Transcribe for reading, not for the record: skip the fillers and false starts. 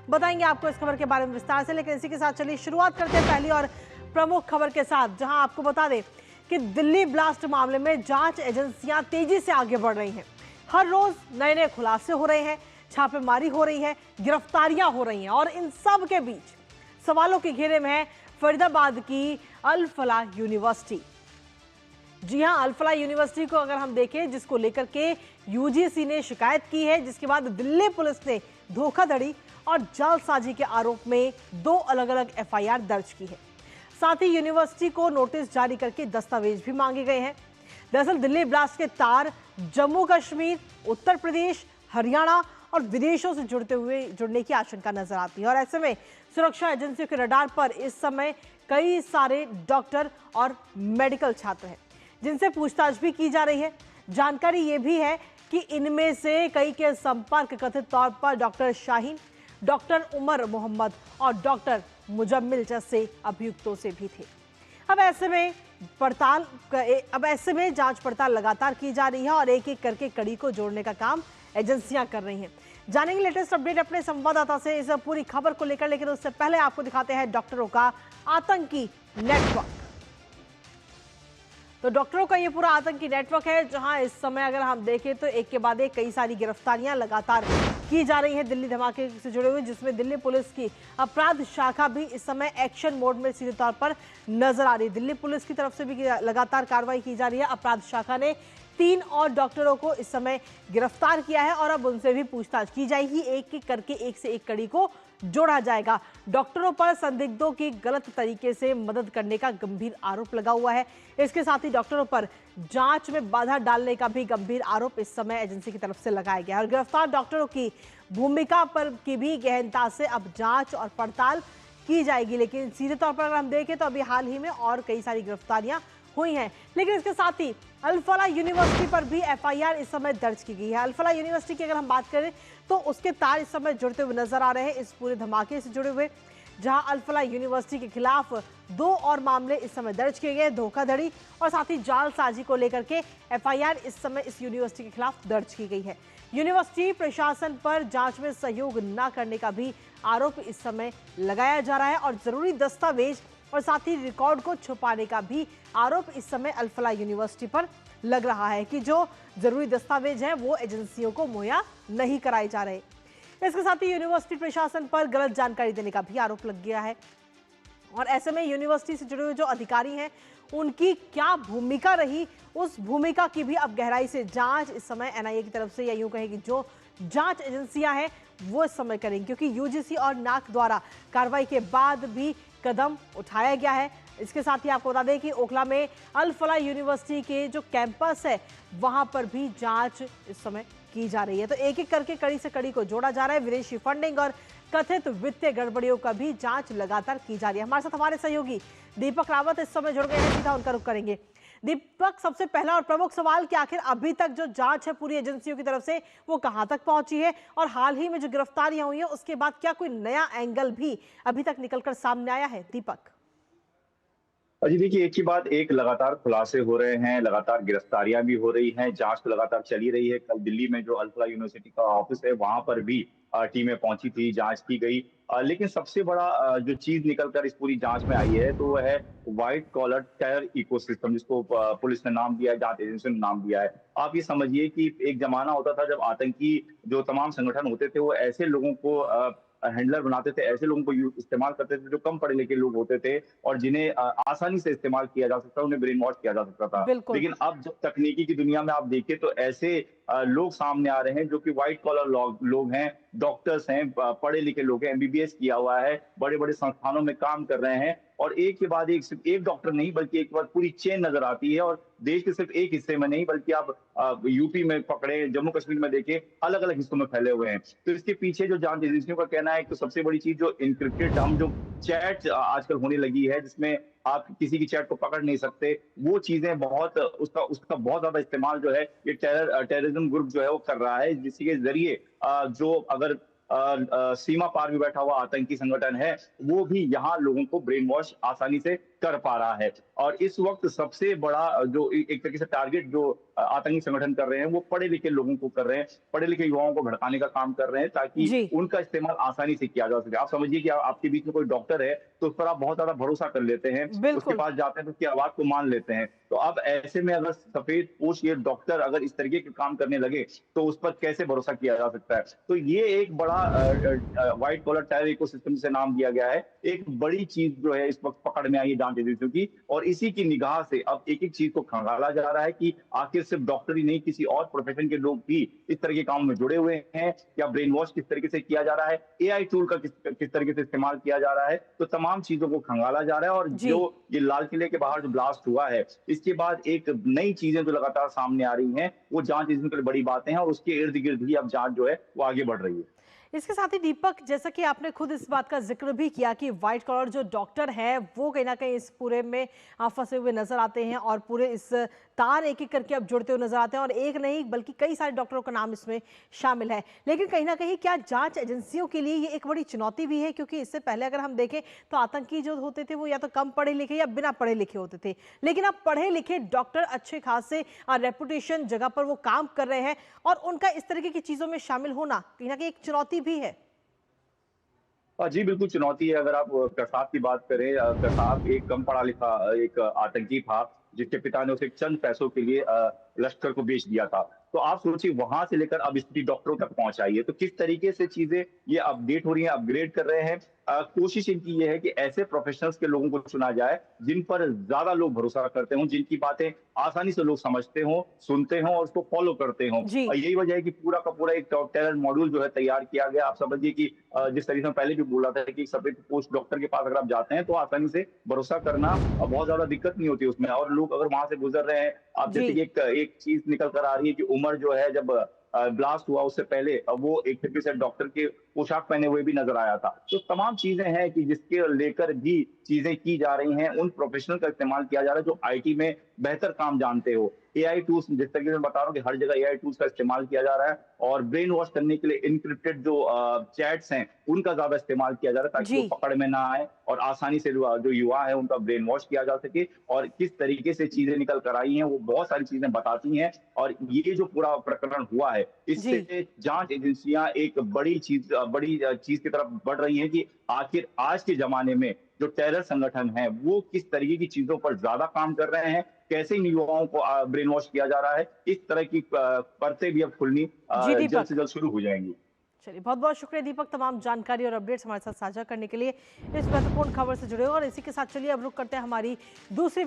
बताएंगे आपको इस खबर के बारे में विस्तार से, लेकिन इसी के साथ चलिए शुरुआत करते हैं पहली और प्रमुख खबर के साथ, जहां आपको बता दें कि दिल्ली ब्लास्ट मामले में जांच एजेंसियां तेजी से आगे बढ़ रही हैं। हर रोज नए नए खुलासे हो रहे हैं, छापेमारी हो रही है, गिरफ्तारियां हो रही हैं और इन सब के बीच सवालों के घेरे में है फरीदाबाद की अल फलाह यूनिवर्सिटी। जी हां, अल फलाह यूनिवर्सिटी को अगर हम देखें, जिसको लेकर के यूजीसी ने शिकायत की है, जिसके बाद दिल्ली पुलिस ने धोखाधड़ी और जालसाजी के आरोप में 2 अलग अलग एफआईआर दर्ज की है। साथ ही यूनिवर्सिटी को नोटिस जारी करके दस्तावेज भी मांगे गए हैं। दरअसल दिल्ली ब्लास्ट के तार जम्मू कश्मीर, उत्तर प्रदेश, हरियाणा और विदेशों से जुड़ने की आशंका नजर आती है और ऐसे में सुरक्षा एजेंसियों के रडार पर इस समय कई सारे डॉक्टर और मेडिकल छात्र हैं, जिनसे पूछताछ भी की जा रही है। जानकारी ये भी है कि इनमें से कई के संपर्क कथित तौर पर डॉक्टर शाहीन, डॉक्टर उमर मोहम्मद और डॉक्टर मुजम्मिल जैसे अभियुक्तों से भी थे। अब ऐसे में जांच पड़ताल लगातार की जा रही है और एक एक करके कड़ी को जोड़ने का काम एजेंसियां कर रही हैं। जानेंगे लेटेस्ट अपडेट अपने संवाददाता से इस पूरी खबर को लेकर, लेकिन उससे पहले आपको दिखाते हैं डॉक्टरों का आतंकी नेटवर्क। तो डॉक्टरों का ये पूरा आतंकी नेटवर्क है, जहां इस समय अगर हम देखें तो एक के बाद एक कई सारी गिरफ्तारियां लगातार की जा रही है दिल्ली धमाके से जुड़े हुए, जिसमें दिल्ली पुलिस की अपराध शाखा भी इस समय एक्शन मोड में सीधे तौर पर नजर आ रही है। दिल्ली पुलिस की तरफ से भी लगातार कार्रवाई की जा रही है। अपराध शाखा ने 3 और डॉक्टरों को इस समय गिरफ्तार किया है और अब उनसे भी पूछताछ की जाएगी। एक एक करके एक से एक कड़ी को जोड़ा जाएगा। डॉक्टरों पर संदिग्धों की गलत तरीके से मदद करने का गंभीर आरोप लगा हुआ है। इसके साथ ही डॉक्टरों पर जांच में बाधा डालने का भी गंभीर आरोप इस समय एजेंसी की तरफ से लगाया गया है और गिरफ्तार डॉक्टरों की भूमिका पर की भी गहनता से अब जांच और पड़ताल की जाएगी। लेकिन सीधे तौर पर अगर हम देखें तो अभी हाल ही में और कई सारी गिरफ्तारियां हुई हैं, लेकिन इसके साथ ही अल फलाह यूनिवर्सिटी पर भी एफआईआर इस समय दर्ज की गई है। अल फलाह यूनिवर्सिटी की अगर हम बात करें तो उसके तार इस समय जुड़ते हुए नजर आ रहे हैं इस पूरे धमाके से जुड़े हुए, जहां अल फलाह यूनिवर्सिटी के खिलाफ 2 और मामले इस समय दर्ज किए गए। धोखाधड़ी और साथ ही जालसाजी को लेकर के एफआईआर इस समय इस यूनिवर्सिटी के खिलाफ दर्ज की गई है। यूनिवर्सिटी प्रशासन पर जांच में सहयोग न करने का भी आरोप इस समय लगाया जा रहा है और जरूरी दस्तावेज और साथ ही रिकॉर्ड को छुपाने का भी आरोप इस समय अल फलाह यूनिवर्सिटी पर लग रहा है कि जो जरूरी दस्तावेज हैं वो एजेंसियों को मुहैया नहीं कराए जा रहे। इसके साथ ही यूनिवर्सिटी प्रशासन पर गलत जानकारी देने का भी आरोप लग गया है और ऐसे में यूनिवर्सिटी से जुड़े हुए जो अधिकारी हैं उनकी क्या भूमिका रही, उस भूमिका की भी अब गहराई से जांच इस समय एनआईए की तरफ से, या यूं कहें कि जो जांच एजेंसियां हैं वो इस समय करेंगी, क्योंकि यूजीसी और नाक द्वारा कार्रवाई के बाद भी कदम उठाया गया है। इसके साथ ही आपको बता दें कि ओखला में अल फलाह यूनिवर्सिटी के जो कैंपस है वहां पर भी जांच इस समय की जा रही है। तो एक एक करके कड़ी से कड़ी को जोड़ा जा रहा है। विदेशी फंडिंग और कथित वित्तीय गड़बड़ियों का भी जांच लगातार की जा रही है। हमारे साथ हमारे सहयोगी दीपक रावत इस समय जुड़ गए हैं, सीधा उनका रुख करेंगे। दीपक, सबसे पहला और प्रमुख सवाल कि आखिर अभी तक जो जांच है पूरी एजेंसियों की तरफ से वो कहां तक पहुंची है और हाल ही में जो गिरफ्तारियां हुई हैं उसके बाद क्या कोई नया एंगल भी अभी तक निकलकर सामने आया है? दीपक जी देखिए, एक के बाद एक लगातार खुलासे हो रहे हैं, लगातार गिरफ्तारियां भी हो रही हैं, जांच तो लगातार चली रही है। कल दिल्ली में जो अल फलाह यूनिवर्सिटी का ऑफिस है, वहां पर भी टीमें पहुंची थी, जांच की गई। लेकिन सबसे बड़ा जो चीज निकलकर इस पूरी जांच में आई है, तो वो है व्हाइट कॉलर टेरर इकोसिस्टम, जिसको पुलिस ने नाम दिया है, जांच एजेंसी ने नाम दिया है। आप ये समझिए कि एक जमाना होता था जब आतंकी जो तमाम संगठन होते थे, वो ऐसे लोगों को हैंडलर बनाते थे, ऐसे लोगों को इस्तेमाल करते थे जो कम पढ़े लिखे लोग होते थे और जिन्हें आसानी से इस्तेमाल किया जा सकता, उन्हें ब्रेन वॉश किया जा सकता था। बिल्कुल। लेकिन अब जब तकनीकी की दुनिया में आप देखिए तो ऐसे लोग सामने आ रहे हैं जो कि व्हाइट कॉलर लोग हैं, डॉक्टर्स हैं, पढ़े लिखे लोग हैं, एमबीबीएस किया हुआ है, बड़े बड़े संस्थानों में काम कर रहे हैं और एक के बाद एक, सिर्फ एक डॉक्टर नहीं बल्कि एक के बाद पूरी चेन नजर आती है। और देश के सिर्फ एक हिस्से में नहीं बल्कि आप यूपी में पकड़े, जम्मू कश्मीर में देखे, अलग अलग हिस्सों में फैले हुए हैं। तो इसके पीछे जो जांच एजेंसियों का कहना है, तो सबसे बड़ी चीज जो इनक्रिप्टेड, हम जो चैट आजकल होने लगी है जिसमें आप किसी की चैट को पकड़ नहीं सकते, वो चीजें बहुत, उसका उसका बहुत ज्यादा इस्तेमाल जो है ये टेररिज्म ग्रुप जो है वो कर रहा है, जिसके जरिए जो अगर सीमा पार भी बैठा हुआ आतंकी संगठन है, वो भी यहाँ लोगों को ब्रेन वॉश आसानी से कर पा रहा है। और इस वक्त सबसे बड़ा जो एक तरीके से टारगेट जो आतंकी संगठन कर रहे हैं, वो पढ़े लिखे लोगों को कर रहे हैं, पढ़े लिखे युवाओं को भड़काने का काम कर रहे हैं, ताकि जी। उनका इस्तेमाल आसानी से किया जा सके। आप समझिए कि आपके बीच में कोई डॉक्टर है, तो उस पर आप बहुत ज्यादा भरोसा कर लेते हैं, उसके बिल्कुल। पास जाते हैं तो उसकी आवाज को मान लेते हैं। तो अब ऐसे में अगर सफेद पोश ये डॉक्टर अगर इस तरीके के काम करने लगे, तो उस पर कैसे भरोसा किया जा सकता है? तो ये एक बड़ा व्हाइट कॉलर टेरर इकोसिस्टम से नाम दिया गया है, एक बड़ी चीज जो है इस वक्त पकड़ में आई है जांच एजेंसियों की, और इसी की निगाह से अब एक एक चीज को खंगाला जा रहा है कि आखिर सिर्फ डॉक्टर ही नहीं, किसी और प्रोफेशन के लोग भी इस तरह के काम में जुड़े हुए हैं, या ब्रेन वॉश किस तरीके से किया जा रहा है, एआई टूल का किस तरीके से इस्तेमाल किया जा रहा है। तो तमाम चीजों को खंगाला जा रहा है। और जी। जो ये लाल किले के बाहर जो ब्लास्ट हुआ है, इसके बाद एक नई चीजें जो लगातार सामने आ रही हैं, वो जांच एजेंसी के लिए बड़ी बातें हैं, और उसके इर्द गिर्द भी अब जांच जो है वो आगे बढ़ रही है। इसके साथ ही दीपक, जैसा कि आपने खुद इस बात का जिक्र भी किया कि व्हाइट कॉलर जो डॉक्टर है वो कहीं ना कहीं इस पूरे में फंसे हुए नजर आते हैं और पूरे इस तार एक एक करके अब जुड़ते हुए नजर आते हैं, और एक नहीं बल्कि कई सारे डॉक्टरों का नाम इसमें शामिल है। लेकिन कहीं ना कहीं क्या जांच एजेंसियों के लिए ये एक बड़ी चुनौती भी है, क्योंकि इससे पहले अगर हम देखें तो आतंकी जो होते थे वो या तो कम पढ़े लिखे या बिना पढ़े लिखे होते थे, लेकिन अब पढ़े लिखे डॉक्टर अच्छे खासे रेपुटेशन जगह पर वो काम कर रहे हैं, और उनका इस तरीके की चीजों में शामिल होना कहीं ना कहीं एक चुनौती भी है। जी, बिल्कुल चुनौती है। अगर आप कसाब की बात करें, कसाब एक कम पढ़ा लिखा एक आतंकी था, जिसके पिता ने उसे चंद पैसों के लिए लश्कर को बेच दिया था। तो आप सोचिए, वहां से लेकर अब स्थिति डॉक्टरों तक पहुंच आई है, तो किस तरीके से चीजें ये अपडेट हो रही हैं, अपग्रेड कर रहे हैं। कोशिश इनकी ये है कि ऐसे प्रोफेशनल्स के लोगों को चुना जाए जिन पर ज्यादा लोग भरोसा करते हों, जिनकी बातें आसानी से लोग समझते हों, सुनते हों और उसको फॉलो करते हों। जी। और यही वजह है कि पूरा का पूरा एक टेरर मॉड्यूल जो है तैयार किया गया। आप समझिए कि जिस तरीके से पहले भी बोला था कि सफेद पोस्ट डॉक्टर के पास अगर आप जाते हैं, तो आसानी से भरोसा करना बहुत ज्यादा दिक्कत नहीं होती उसमें। और लोग अगर वहां से गुजर रहे हैं, आप जैसे कि जी। एक चीज निकल कर आ रही है कि उमर जो है, जब ब्लास्ट हुआ उससे पहले वो एक तरीके से डॉक्टर के पोशाक पहने हुए भी नजर आया था। तो तमाम चीजें हैं कि जिसके लेकर भी चीजें की जा रही हैं, उन प्रोफेशनल का इस्तेमाल किया जा रहा है जो आईटी में बेहतर काम जानते हो। एआई टूल्स, जिस तरीके से बता रहा हूँ कि हर जगह एआई टूल्स का इस्तेमाल किया जा रहा है, और ब्रेन वॉश करने के लिए इनक्रिप्टेड जो चैट्स हैं, उनका ज्यादा इस्तेमाल किया जा रहा है, ताकि जी। वो पकड़ में ना आए और आसानी से जो युवा है उनका ब्रेन वॉश किया जा सके। और किस तरीके से चीजें निकल कर आई हैं, वो बहुत सारी चीजें बताती हैं। और ये जो पूरा प्रकरण हुआ है, जी। इससे जांच एजेंसियां एक बड़ी चीज की तरफ बढ़ रही हैं कि आखिर आज के जमाने में जो टेरर संगठन है, वो किस तरीके की चीजों पर ज्यादा काम कर रहे हैं, कैसे इन युवाओं को ब्रेन वॉश किया जा रहा है। इस तरह की परतें भी अब खुलनी जी जल्द से दीपक, जल्द शुरू हो जाएंगी। चलिए बहुत बहुत शुक्रिया दीपक, तमाम जानकारी और अपडेट्स हमारे साथ साझा करने के लिए, इस महत्वपूर्ण खबर से जुड़े हो। और इसी के साथ चलिए अब रुक करते हैं हमारी दूसरी